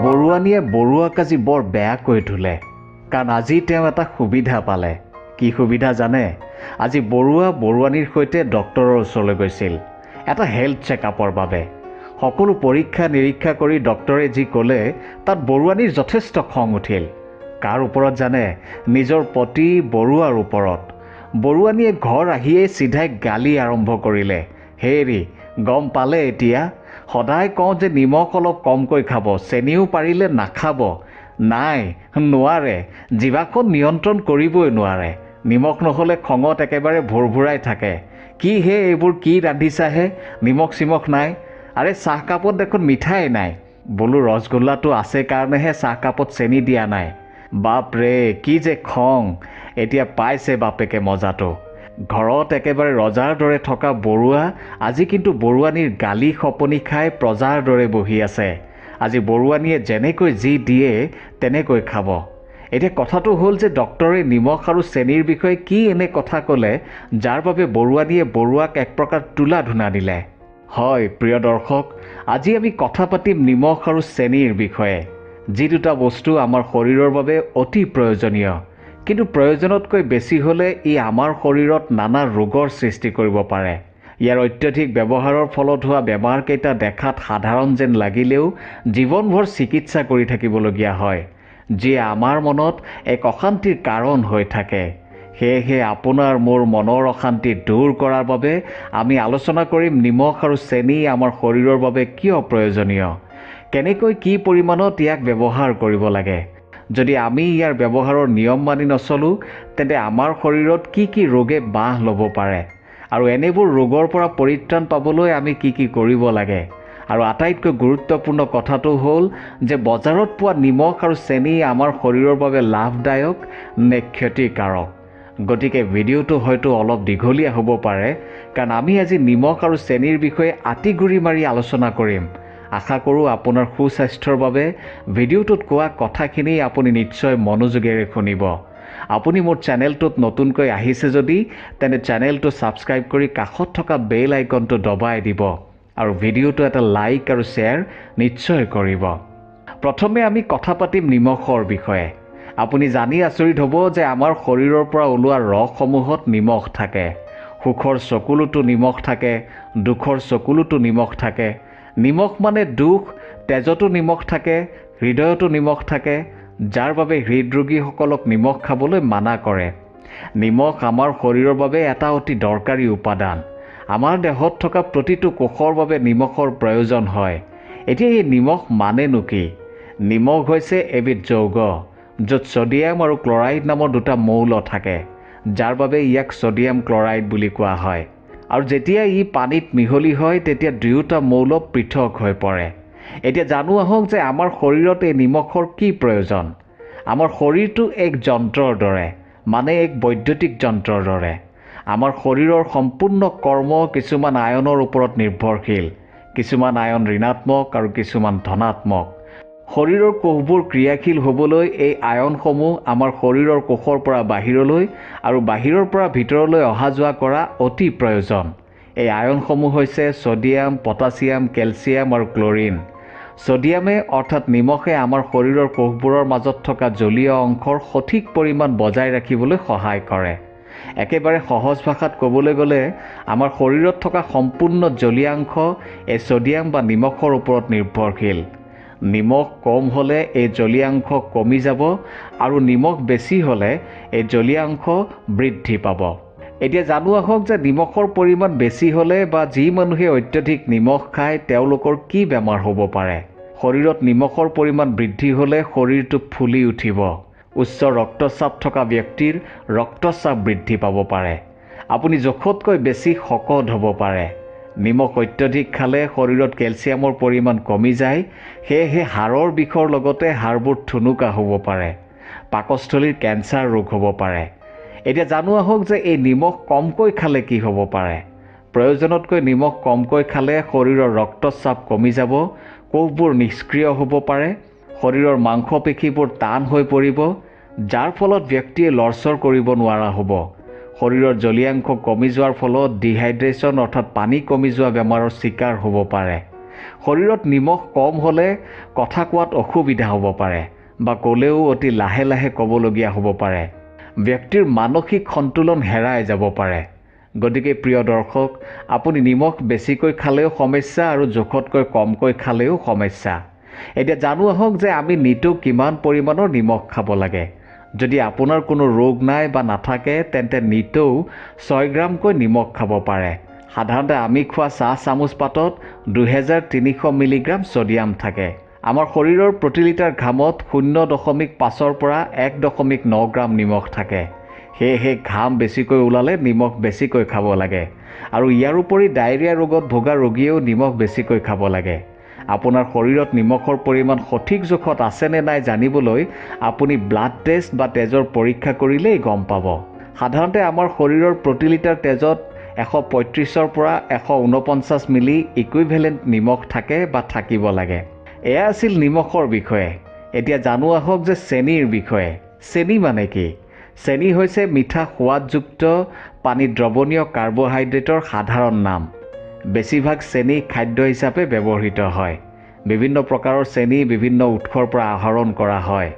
বৰুৱানীয়ে বৰুৱাক আজি বৰ বেয়াকৈ ধুলে, কাৰণ আজি তেওঁ এটা সুবিধা পালে। কি সুবিধা জানে? আজি বৰুৱানীৰ সৈতে ডক্টৰৰ ওচৰলৈ গৈছিল এটা হেল্থ চেকআপৰ বাবে। সকলো পৰীক্ষা নিৰীক্ষা কৰি ডক্টৰে যি ক'লে তাত বৰুৱানীৰ যথেষ্ট খং উঠিল। কাৰ ওপৰত জানে? নিজৰ পতি বৰুৱাৰ ওপৰত। বৰুৱানীয়ে ঘৰ আহিয়েই চিধাই গালি আৰম্ভ কৰিলে। হেৰি, গম পালে এতিয়া? সদায় কওঁ যে নিমখ অলপ কমকৈ খাব, চেনিও পাৰিলে নাখাব। নাই, নোৱাৰে, জিভাখন নিয়ন্ত্ৰণ কৰিবই নোৱাৰে। নিমখ নহ'লে খঙত একেবাৰে ভৰভৰাই থাকে। কি হে এইবোৰ কি ৰান্ধিছাহে? নিমখ চিমখ নাই। আৰে চাহকাপত দেখোন মিঠাই নাই। বোলো ৰসগোল্লাটো আছে কাৰণেহে চাহকাপত চেনি দিয়া নাই। বাপৰে কি যে খং! এতিয়া পাইছে বাপেকে মজাটো। ঘৰত একেবাৰে ৰজাৰ দৰে থকা বৰুৱা আজি কিন্তু বৰুৱানীৰ গালি খপনি খাই প্ৰজাৰ দৰে বহি আছে। আজি বৰুৱানীয়ে যেনেকৈ যি দিয়ে তেনেকৈ খাব। এতিয়া কথাটো হ'ল যে ডক্টৰে নিমখ আৰু চেনিৰ বিষয়ে কি এনে কথা ক'লে যাৰ বাবে বৰুৱানীয়ে বৰুৱাক এক প্ৰকাৰ তোলা ধুনা দিলে। হয় প্ৰিয় দৰ্শক, আজি আমি কথা পাতিম নিমখ আৰু চেনিৰ বিষয়ে, যি দুটা বস্তু আমাৰ শৰীৰৰ বাবে অতি প্ৰয়োজনীয়। কিন্তু প্ৰয়োজনতকৈ বেছি হ'লে ই আমাৰ শৰীৰত নানা ৰোগৰ সৃষ্টি কৰিব পাৰে। ইয়াৰ অত্যধিক ব্যৱহাৰৰ ফলত হোৱা বেমাৰকেইটা দেখাত সাধাৰণ যেন লাগিলেও জীৱনভৰ চিকিৎসা কৰি থাকিবলগীয়া হয়, যিয়ে আমাৰ মনত এক অশান্তিৰ কাৰণ হৈ থাকে। সেয়েহে আপোনাৰ মোৰ মনৰ অশান্তি দূৰ কৰাৰ বাবে আমি আলোচনা কৰিম নিমখ আৰু চেনি আমাৰ শৰীৰৰ বাবে কিয় প্ৰয়োজনীয়, কেনেকৈ কি পৰিমাণত ইয়াক ব্যৱহাৰ কৰিব লাগে। যদি আমি ইয়াৰ ব্যৱহাৰৰ নিয়ম মানি নচলোঁ তেন্তে আমাৰ শৰীৰত কি কি ৰোগে বাহ ল'ব পাৰে, আৰু এনেবোৰ ৰোগৰ পৰা পৰিত্ৰাণ পাবলৈ আমি কি কি কৰিব লাগে। আৰু আটাইতকৈ গুৰুত্বপূৰ্ণ কথাটো হ'ল যে বজাৰত পোৱা নিমখ আৰু চেনি আমাৰ শৰীৰৰ বাবে লাভদায়ক নে ক্ষতিকাৰক। গতিকে ভিডিঅ'টো হয়তো অলপ দীঘলীয়া হ'ব পাৰে, কাৰণ আমি আজি নিমখ আৰু চেনিৰ বিষয়ে আঁতিগুৰি মাৰি আলোচনা কৰিম। আশা কৰোঁ আপোনাৰ সুস্বাস্থ্যৰ বাবে ভিডিঅ'টোত কোৱা কথাখিনি আপুনি নিশ্চয় মনোযোগেৰে শুনিব। আপুনি মোৰ চেনেলটোত নতুনকৈ আহিছে যদি তেন্তে চেনেলটো ছাবস্ক্ৰাইব কৰি কাষত থকা বেল আইকনটো দবাই দিব, আৰু ভিডিঅ'টো এটা লাইক আৰু শ্বেয়াৰ নিশ্চয় কৰিব। প্ৰথমে আমি কথা পাতিম নিমখৰ বিষয়ে। আপুনি জানি আচৰিত হ'ব যে আমাৰ শৰীৰৰ পৰা ওলোৱা ৰসসমূহত নিমখ থাকে। সুখৰ চকুলোতো নিমখ থাকে, দুখৰ চকুলোতো নিমখ থাকে। নিমখ মানে দুখ, তেজতো নিমখ থাকে, হৃদয়তো নিমখ থাকে, যাৰ বাবে হৃদৰোগীসকলক নিমখ খাবলৈ মানা কৰে। নিমখ আমাৰ শৰীৰৰ বাবে এটা অতি দৰকাৰী উপাদান। আমাৰ দেহত থকা প্ৰতিটো কোষৰ বাবে নিমখৰ প্ৰয়োজন হয়। এতিয়া এই নিমখ মানেনো কি? নিমখ হৈছে এবিধ যৌগ, য'ত ছডিয়াম আৰু ক্লৰাইড নামৰ দুটা মৌল থাকে, যাৰ বাবে ইয়াক ছডিয়াম ক্লৰাইড বুলি কোৱা হয়। আৰু যেতিয়া ই পানীত মিহলি হয় তেতিয়া দুয়োটা মৌল পৃথক হৈ পৰে। এতিয়া জানো আহক যে আমাৰ শৰীৰত এই নিমখৰ কি প্ৰয়োজন। আমাৰ শৰীৰটো এক যন্ত্ৰৰ দৰে, মানে এক বৈদ্যুতিক যন্ত্ৰৰ দৰে। আমাৰ শৰীৰৰ সম্পূৰ্ণ কৰ্ম কিছুমান আয়নৰ ওপৰত নিৰ্ভৰশীল। কিছুমান আয়ন ঋণাত্মক আৰু কিছুমান ধনাত্মক। শৰীৰৰ কোষবোৰ ক্ৰিয়াশীল হ'বলৈ এই আয়নসমূহ আমাৰ শৰীৰৰ কোষৰ পৰা বাহিৰলৈ আৰু বাহিৰৰ পৰা ভিতৰলৈ অহা যোৱা কৰা অতি প্ৰয়োজন। এই আয়নসমূহ হৈছে ছডিয়াম, পটাছিয়াম, কেলছিয়াম আৰু ক্লৰিন। ছডিয়ামে অৰ্থাৎ নিমখে আমাৰ শৰীৰৰ কোষবোৰৰ মাজত থকা জলীয় অংশৰ সঠিক পৰিমাণ বজাই ৰাখিবলৈ সহায় কৰে। একেবাৰে সহজ ভাষাত ক'বলৈ গ'লে আমাৰ শৰীৰত থকা সম্পূৰ্ণ জলীয়াংশ এই ছডিয়াম বা নিমখৰ ওপৰত নিৰ্ভৰশীল। নিমখ কম হ'লে এই জলীয়াংশ কমি যাব, আৰু নিমখ বেছি হ'লে এই জলীয়াংশ বৃদ্ধি পাব। এতিয়া জানো আহক যে নিমখৰ পৰিমাণ বেছি হ'লে বা যি মানুহে অত্যধিক নিমখ খায় তেওঁলোকৰ কি বেমাৰ হ'ব পাৰে। শৰীৰত নিমখৰ পৰিমাণ বৃদ্ধি হ'লে শৰীৰটো ফুলি উঠিব। উচ্চ ৰক্তচাপ থকা ব্যক্তিৰ ৰক্তচাপ বৃদ্ধি পাব পাৰে। আপুনি জোখতকৈ বেছি শকত হ'ব পাৰে। নিমখ অত্যধিক খালে শৰীৰত কেলছিয়ামৰ পৰিমাণ কমি যায়, সেয়েহে হাড়ৰ বিষৰ লগতে হাড়বোৰ ঠুনুকা হ'ব পাৰে। পাকস্থলীৰ কেঞ্চাৰ ৰোগ হ'ব পাৰে। এতিয়া জানো আহক যে এই নিমখ কমকৈ খালে কি হ'ব পাৰে। প্ৰয়োজনতকৈ নিমখ কমকৈ খালে শৰীৰৰ ৰক্তচাপ কমি যাব, কোষবোৰ নিষ্ক্ৰিয় হ'ব পাৰে, শৰীৰৰ মাংসপেশীবোৰ টান হৈ পৰিব, যাৰ ফলত ব্যক্তিয়ে লৰচৰ কৰিব নোৱাৰা হ'ব। শৰীৰৰ জলীয়াংশ কমি যোৱাৰ ফলত ডিহাইড্ৰেশ্যন অৰ্থাৎ পানী কমি যোৱা বেমাৰৰ চিকাৰ হ'ব পাৰে। শৰীৰত নিমখ কম হ'লে কথা কোৱাত অসুবিধা হ'ব পাৰে বা ক'লেও অতি লাহে লাহে ক'বলগীয়া হ'ব পাৰে। ব্যক্তিৰ মানসিক সন্তুলন হেৰাই যাব পাৰে। গতিকে প্ৰিয় দৰ্শক, আপুনি নিমখ বেছিকৈ খালেও সমস্যা আৰু জোখতকৈ কমকৈ খালেও সমস্যা। এতিয়া জানো আহক যে আমি নিতৌ কিমান পৰিমাণৰ নিমখ খাব লাগে। যদি আপোনাৰ কোনো ৰোগ নাই বা নাথাকে তেন্তে নিতৌ 6 গ্ৰামকৈ নিমখ খাব পাৰে। সাধাৰণতে আমি খোৱা চাহ চামুচ পাতত 2300 মিলিগ্ৰাম ছডিয়াম থাকে। আমাৰ শৰীৰৰ প্ৰতি লিটাৰ ঘামত 0.5 পৰা 1.9 গ্ৰাম নিমখ থাকে। সেয়েহে ঘাম বেছিকৈ ওলালে নিমখ বেছিকৈ খাব লাগে। আৰু ইয়াৰ উপৰি ডায়েৰিয়া ৰোগত ভোগা ৰোগীয়েও নিমখ বেছিকৈ খাব লাগে। আপোনাৰ শৰীৰত নিমখৰ পৰিমাণ সঠিক জোখত আছেনে নাই জানিবলৈ আপুনি ব্লাড টেষ্ট বা তেজৰ পৰীক্ষা কৰিলেই গম পাব। সাধাৰণতে আমাৰ শৰীৰৰ প্ৰতি লিটাৰ তেজত 135 পৰা 149 মিলি ইকুইভেলেণ্ট নিমখ থাকে বা থাকিব লাগে। এয়া আছিল নিমখৰ বিষয়ে। এতিয়া জানো আহক যে চেনিৰ বিষয়ে। চেনি মানে কি? চেনি হৈছে মিঠা সোৱাদযুক্ত পানীত দ্ৰৱণীয় কাৰ্বহাইড্ৰেটৰ সাধাৰণ নাম। বেছিভাগ চেনি খাদ্য হিচাপে ব্যৱহৃত হয়। বিভিন্ন প্ৰকাৰৰ চেনি বিভিন্ন উৎসৰ পৰা আহৰণ কৰা হয়।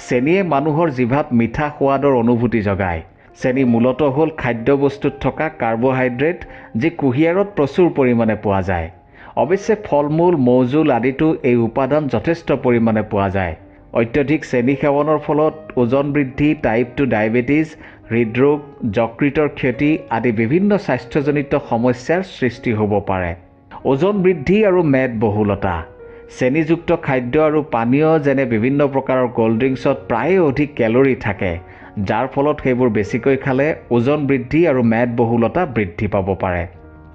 চেনিয়ে মানুহৰ জিভাত মিঠা সোৱাদৰ অনুভূতি জগায়। চেনি মূলতঃ হ'ল খাদ্যবস্তুত থকা কাৰ্বহাইড্ৰেট যি কুঁহিয়াৰত প্ৰচুৰ পৰিমাণে পোৱা যায়। অৱশ্যে ফল-মূল, মৌজোল আদিতো এই উপাদান যথেষ্ট পৰিমাণে পোৱা যায়। অত্যধিক চেনি সেৱনৰ ফলত ওজন বৃদ্ধি, টাইপ 2 ডায়েবেটিছ, হৃদৰোগ, যকৃতৰ ক্ষতি আদি বিভিন্ন স্বাস্থ্যজনিত সমস্যাৰ সৃষ্টি হ'ব পাৰে। ওজন বৃদ্ধি আৰু মেদবহুলতা। চেনিযুক্ত খাদ্য আৰু পানীয় যেনে বিভিন্ন প্ৰকাৰৰ ক'ল্ড ড্ৰিংকছত প্ৰায়ে অধিক কেলৰি থাকে, যাৰ ফলত সেইবোৰ বেছিকৈ খালে ওজন বৃদ্ধি আৰু মেদবহুলতা বৃদ্ধি পাব পাৰে।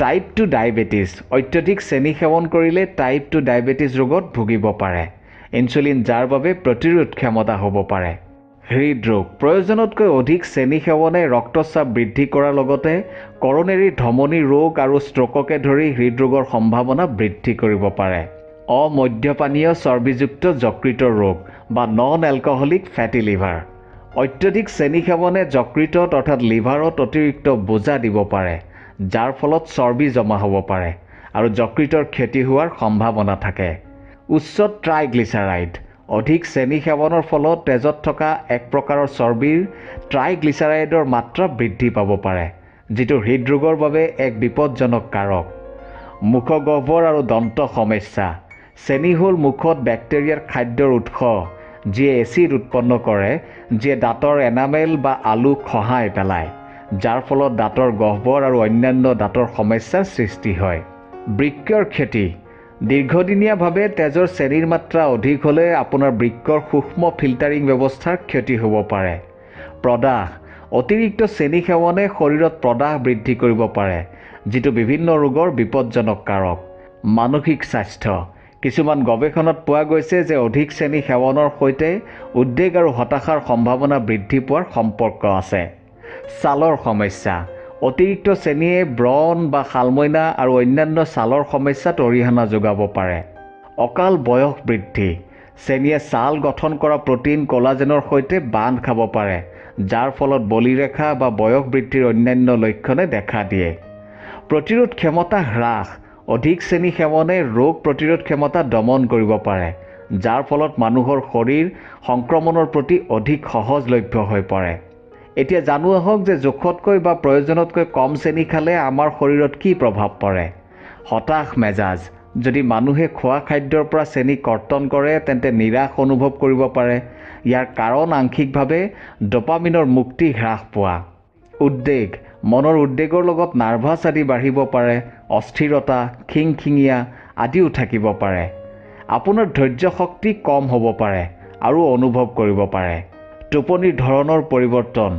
Type 2 diabetes. অত্যধিক চেনি সেৱন কৰিলে টাইপ 2 ডায়েবেটিছ ৰোগত ভুগিব পাৰে। ইনচুলিন যাৰ বাবে প্ৰতিৰোধ ক্ষমতা হ'ব পাৰে। হৃদৰোগ। প্ৰয়োজনতকৈ অধিক চেনি সেৱনে ৰক্তচাপ বৃদ্ধি কৰাৰ লগতে কৰনেৰী ধমনী ৰোগ আৰু ষ্ট্ৰোককে ধৰি হৃদৰোগৰ সম্ভাৱনা বৃদ্ধি কৰিব পাৰে। অমদ্যপানীয় চৰ্বিযুক্ত যকৃতৰ ৰোগ বা নন এলকহলিক ফেটি লিভাৰ। অত্যধিক চেনি সেৱনে যকৃতত অৰ্থাৎ লিভাৰত অতিৰিক্ত বোজা দিব পাৰে, যাৰ ফলত চৰ্বি জমা হ'ব পাৰে আৰু যকৃতৰ ক্ষতি হোৱাৰ সম্ভাৱনা থাকে। উচ্চ ট্ৰাইগ্লিচাৰাইড। অধিক চেনি সেৱনৰ ফলত তেজত থকা এক প্ৰকাৰৰ চৰ্বিৰ ট্ৰাইগ্লিচাৰাইডৰ মাত্ৰা বৃদ্ধি পাব পাৰে, যিটো হৃদৰোগৰ বাবে এক বিপদজনক কাৰক। মুখগহ্বৰ আৰু দন্ত সমস্যা। চেনি হ'ল মুখত বেক্টেৰিয়াৰ খাদ্যৰ উৎস, যিয়ে এচিড উৎপন্ন কৰে, যিয়ে দাঁতৰ এনামেল বা আলু খহাই পেলায়, যাৰ ফলত দাঁতৰ গহ্বৰ আৰু অন্যান্য দাঁতৰ সমস্যাৰ সৃষ্টি হয়। বৃক্কৰ ক্ষতি। দীৰ্ঘদিনীয়াভাৱে তেজৰ চেনিৰ মাত্ৰা অধিক হ'লে আপোনাৰ বৃক্কৰ সূক্ষ্ম ফিল্টাৰিং ব্যৱস্থাৰ ক্ষতি হ'ব পাৰে। প্ৰদাহ। অতিৰিক্ত চেনি সেৱনে শৰীৰত প্ৰদাহ বৃদ্ধি কৰিব পাৰে, যিটো বিভিন্ন ৰোগৰ বিপদজনক কাৰক। মানসিক স্বাস্থ্য। কিছুমান গৱেষণাত পোৱা গৈছে যে অধিক চেনি সেৱনৰ সৈতে উদ্বেগ আৰু হতাশাৰ সম্ভাৱনা বৃদ্ধি পোৱাৰ সম্পৰ্ক আছে। ছালৰ সমস্যা। অতিৰিক্ত চেনিয়ে ব্ৰণ বা শালমইনা আৰু অন্যান্য ছালৰ সমস্যাত অৰিহণা যোগাব পাৰে। অকাল বয়স বৃদ্ধি। চেনিয়ে ছাল গঠন কৰা প্ৰ'টিন কোলাজেনৰ সৈতে বান্ধ খাব পাৰে, যাৰ ফলত বলিৰেখা বা বয়স বৃদ্ধিৰ অন্যান্য লক্ষণে দেখা দিয়ে। প্ৰতিৰোধ ক্ষমতা হ্ৰাস। অধিক চেনি সেৱনে ৰোগ প্ৰতিৰোধ ক্ষমতা দমন কৰিব পাৰে, যাৰ ফলত মানুহৰ শৰীৰ সংক্ৰমণৰ প্ৰতি অধিক সহজলভ্য হৈ পৰে। এতিয়া জানো আহক যে জোখতকৈ বা প্ৰয়োজনতকৈ কম চেনি খালে আমাৰ শৰীৰত কি প্ৰভাৱ পৰে। হতাশ মেজাজ। যদি মানুহে খোৱা খাদ্যৰ পৰা চেনি কৰ্তন কৰে তেন্তে নিৰাশ অনুভৱ কৰিব পাৰে। ইয়াৰ কাৰণ আংশিকভাৱে ডপামিনৰ মুক্তি হ্ৰাস পোৱা। উদ্বেগ। মনৰ উদ্বেগৰ লগত নাৰ্ভাছ আদি বাঢ়িব পাৰে। অস্থিৰতা, খিংখিঙীয়া আদিও থাকিব পাৰে। আপোনাৰ ধৈৰ্য শক্তি কম হ'ব পাৰে আৰু অনুভৱ কৰিব পাৰে। টোপনিৰ ধৰণৰ পৰিৱৰ্তন।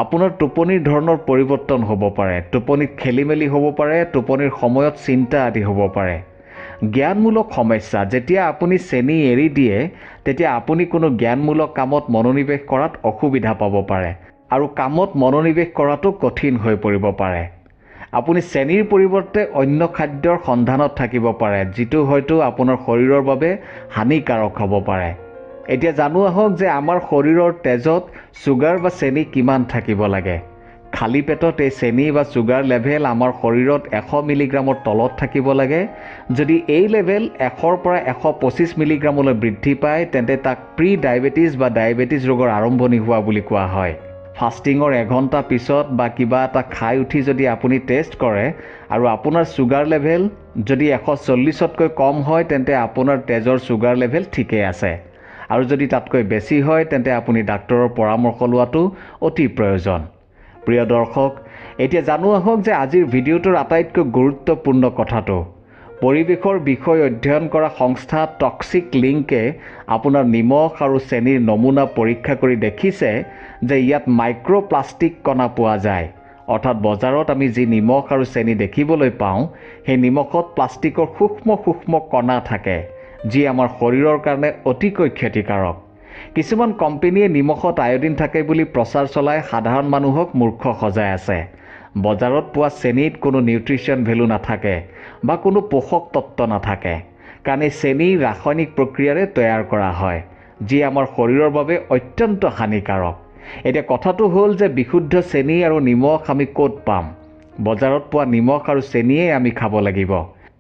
আপোনাৰ টোপনিৰ ধৰণৰ পৰিৱৰ্তন হ'ব পাৰে। টোপনিত খেলিমেলি হ'ব পাৰে, টোপনিৰ সময়ত চিন্তা আদি হ'ব পাৰে। জ্ঞানমূলক সমস্যা। যেতিয়া আপুনি চেনি এৰি দিয়ে তেতিয়া আপুনি কোনো জ্ঞানমূলক কামত মনোনিৱেশ কৰাত অসুবিধা পাব পাৰে আৰু কামত মনোনিৱেশ কৰাটো কঠিন হৈ পৰিব পাৰে। আপুনি চেনিৰ পৰিৱৰ্তে অন্য খাদ্যৰ সন্ধানত থাকিব পাৰে, যিটো হয়তো আপোনাৰ শৰীৰৰ বাবে হানিকাৰক হ'ব পাৰে। এতিয়া জানো আহক যে আমাৰ শৰীৰৰ তেজত ছুগাৰ বা চেনি কিমান থাকিব লাগে। খালী পেটত এই চেনি বা চুগাৰ লেভেল আমাৰ শৰীৰত 100 মিলিগ্ৰামৰ তলত থাকিব লাগে। যদি এই লেভেল 100ৰ পৰা 125 মিলিগ্ৰামলৈ বৃদ্ধি পায় তেন্তে তাক প্ৰি ডায়েবেটিছ বা ডায়েবেটিছ ৰোগৰ আৰম্ভণি হোৱা বুলি কোৱা হয়। ফাষ্টিঙৰ এঘণ্টা পিছত বা কিবা এটা খাই উঠি যদি আপুনি টেষ্ট কৰে আৰু আপোনাৰ চুগাৰ লেভেল যদি 140তকৈ কম হয় তেন্তে আপোনাৰ তেজৰ চুগাৰ লেভেল ঠিকেই আছে। আৰু যদি তাতকৈ বেছি হয় তেন্তে আপুনি ডাক্তৰৰ পৰামৰ্শ লোৱাটো অতি প্ৰয়োজন। প্ৰিয় দৰ্শক, এতিয়া জানো আহক যে আজিৰ ভিডিঅ'টোৰ আটাইতকৈ গুৰুত্বপূৰ্ণ কথাটো। পৰিৱেশৰ বিষয় অধ্যয়ন কৰা সংস্থা টক্সিক লিংকে আপোনাৰ নিমখ আৰু চেনিৰ নমুনা পৰীক্ষা কৰি দেখিছে যে ইয়াত মাইক্ৰ'প্লাষ্টিক কণা পোৱা যায়। অৰ্থাৎ বজাৰত আমি যি নিমখ আৰু চেনি দেখিবলৈ পাওঁ সেই নিমখত প্লাষ্টিকৰ সূক্ষ্ম সূক্ষ্ম কণা থাকে, যি আমাৰ শৰীৰৰ কাৰণে অতিকৈ ক্ষতিকাৰক। কিছুমান কোম্পানীয়ে নিমখত আয়ডিন থাকে বুলি প্ৰচাৰ চলাই সাধাৰণ মানুহক মূৰ্খ সজাই আছে। বজাৰত পোৱা চেনিত কোনো নিউট্ৰিশ্যন ভেলু নাথাকে বা কোনো পোষক তত্ত্ব নাথাকে, কাৰণ এই চেনি ৰাসায়নিক প্ৰক্ৰিয়াৰে তৈয়াৰ কৰা হয়, যি আমাৰ শৰীৰৰ বাবে অত্যন্ত হানিকাৰক। এতিয়া কথাটো হ'ল যে বিশুদ্ধ চেনি আৰু নিমখ আমি ক'ত পাম? বজাৰত পোৱা নিমখ আৰু চেনিয়েই আমি খাব লাগিব।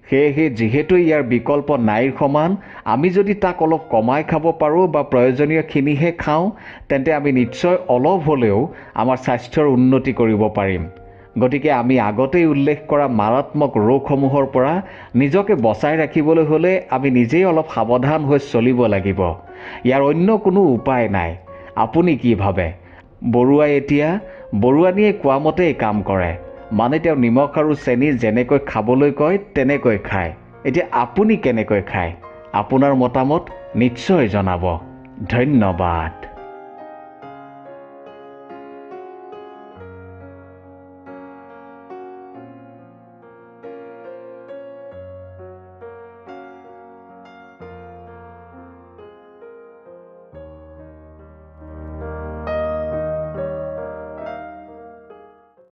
সেয়েহে যিহেতু ইয়াৰ বিকল্প নাইৰ সমান, আমি যদি তাক অলপ কমাই খাব পাৰোঁ বা প্ৰয়োজনীয়খিনিহে খাওঁ তেন্তে আমি নিশ্চয় অলপ হ'লেও আমাৰ স্বাস্থ্যৰ উন্নতি কৰিব পাৰিম। গতিকে আমি আগতেই উল্লেখ কৰা মাৰাত্মক ৰোগসমূহৰ পৰা নিজকে বচাই ৰাখিবলৈ হ'লে আমি নিজেই অলপ সাৱধান হৈ চলিব লাগিব। ইয়াৰ অন্য কোনো উপায় নাই। আপুনি কি ভাবে? বৰুৱাই এতিয়া বৰুৱানীয়ে কোৱা মতেই কাম কৰে, মানে তেওঁ নিমখ আৰু চেনি যেনেকৈ খাবলৈ কয় তেনেকৈ খায়। এতিয়া আপুনি কেনেকৈ খায়? আপোনাৰ মতামত নিশ্চয় জনাব। ধন্যবাদ।